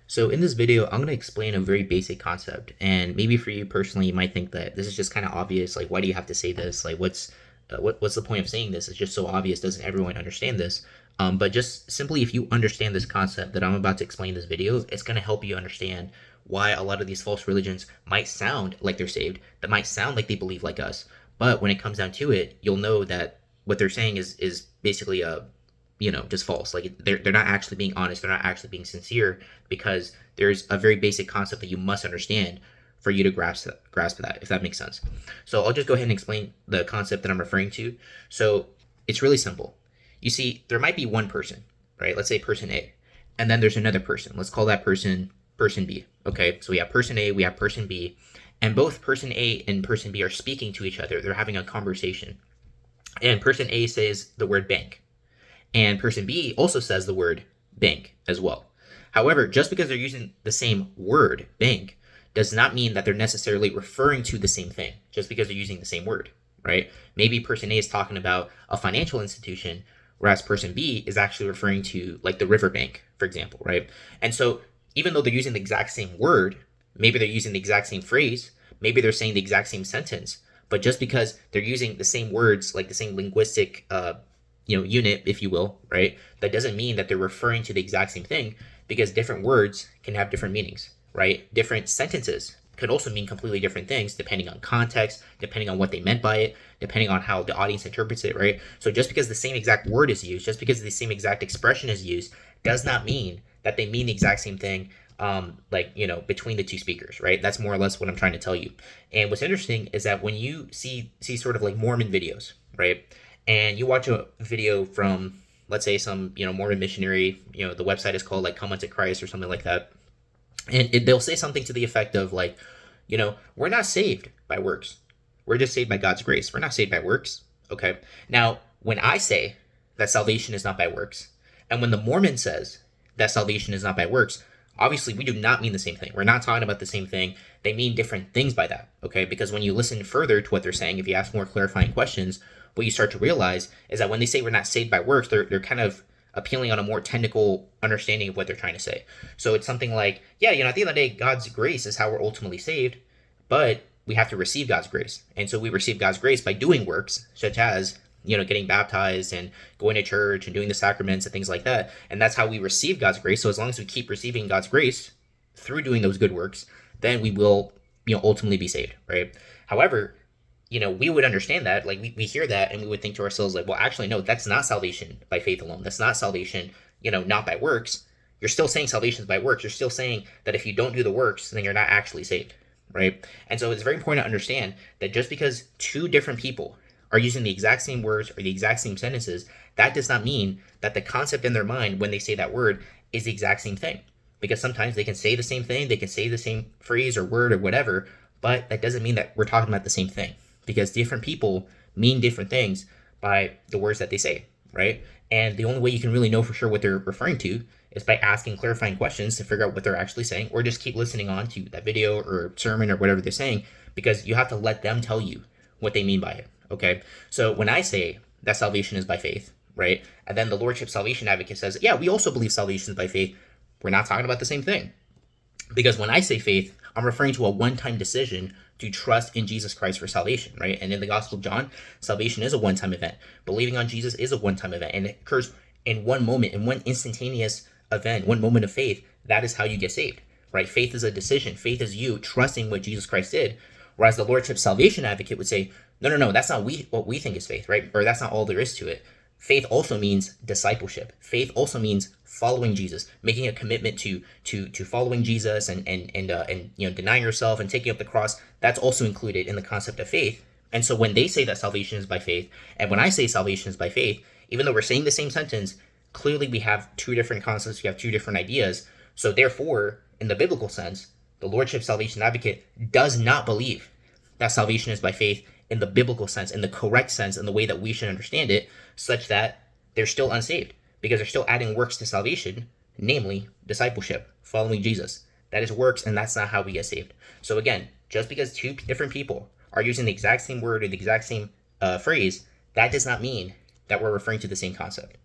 So in this video, I'm going to explain a very basic concept. And maybe for you personally, you might think that this is just kind of obvious. Like, why do you have to say this? Like, what's the point of saying this? It's just so obvious. Doesn't everyone understand this? But just simply, if you understand this concept that I'm about to explain in this video, it's going to help you understand why a lot of these false religions might sound like they're saved, that might sound like they believe like us. But when it comes down to it, you'll know that what they're saying is basically a just false. Like they're not actually being honest. They're not actually being sincere because there's a very basic concept that you must understand for you to grasp that, if that makes sense. So I'll just go ahead and explain the concept that I'm referring to. So it's really simple. You see, there might be one person, right? Let's say person A, and then there's another person. Let's call that person B. Okay, so we have person A, we have person B, and both person A and person B are speaking to each other. They're having a conversation, and person A says the word bank. And person B also says the word bank as well. However, just because they're using the same word, bank, does not mean that they're necessarily referring to the same thing just because they're using the same word, right? Maybe person A is talking about a financial institution, whereas person B is actually referring to like the riverbank, for example, right? And so even though they're using the exact same word, maybe they're using the exact same phrase, maybe they're saying the exact same sentence, but just because they're using the same words, like the same linguistic unit, if you will, right? That doesn't mean that they're referring to the exact same thing because different words can have different meanings, right? Different sentences could also mean completely different things depending on context, depending on what they meant by it, depending on how the audience interprets it, right? So just because the same exact word is used, just because the same exact expression is used, does not mean that they mean the exact same thing between the two speakers, right? That's more or less what I'm trying to tell you. And what's interesting is that when you see sort of like Mormon videos, right? And you watch a video from, let's say, some Mormon missionary, the website is called like Come Unto Christ or something like that, and they'll say something to the effect of like, we're not saved by works, we're just saved by God's grace. We're not saved by works. Okay. Now, when I say that salvation is not by works, and when the Mormon says that salvation is not by works, obviously we do not mean the same thing. We're not talking about the same thing. They mean different things by that. Okay. Because when you listen further to what they're saying, if you ask more clarifying questions, what you start to realize is that when they say we're not saved by works, they're kind of appealing on a more technical understanding of what they're trying to say. So it's something like, yeah, at the end of the day, God's grace is how we're ultimately saved, but we have to receive God's grace. And so we receive God's grace by doing works, such as, getting baptized and going to church and doing the sacraments and things like that. And that's how we receive God's grace. So as long as we keep receiving God's grace through doing those good works, then we will, ultimately be saved, right? However, we would understand that, like we hear that and we would think to ourselves like, well, actually, no, that's not salvation by faith alone. That's not salvation, not by works. You're still saying salvation is by works. You're still saying that if you don't do the works, then you're not actually saved, right? And so it's very important to understand that just because two different people are using the exact same words or the exact same sentences, that does not mean that the concept in their mind when they say that word is the exact same thing. Because sometimes they can say the same thing, they can say the same phrase or word or whatever, but that doesn't mean that we're talking about the same thing. Because different people mean different things by the words that they say, right? And the only way you can really know for sure what they're referring to is by asking clarifying questions to figure out what they're actually saying, or just keep listening on to that video or sermon or whatever they're saying, because you have to let them tell you what they mean by it, okay? So when I say that salvation is by faith, right? And then the Lordship Salvation Advocate says, yeah, we also believe salvation is by faith. We're not talking about the same thing. Because when I say faith, I'm referring to a one-time decision to trust in Jesus Christ for salvation, right? And in the Gospel of John, salvation is a one-time event. Believing on Jesus is a one-time event, and it occurs in one moment, in one instantaneous event, one moment of faith. That is how you get saved, right? Faith is a decision. Faith is you trusting what Jesus Christ did, whereas the Lordship Salvation Advocate would say, no, that's not what we think is faith, right? Or that's not all there is to it. Faith also means discipleship. Faith also means following Jesus, making a commitment to following Jesus and denying yourself and taking up the cross. That's also included in the concept of faith. And so when they say that salvation is by faith, and when I say salvation is by faith, even though we're saying the same sentence, clearly we have two different concepts, we have two different ideas. So therefore, in the biblical sense, the Lordship Salvation Advocate does not believe that salvation is by faith in the biblical sense, in the correct sense, in the way that we should understand it, such that they're still unsaved because they're still adding works to salvation, namely discipleship, following Jesus. That is works, and that's not how we get saved. So again, just because two different people are using the exact same word or the exact same phrase, that does not mean that we're referring to the same concept.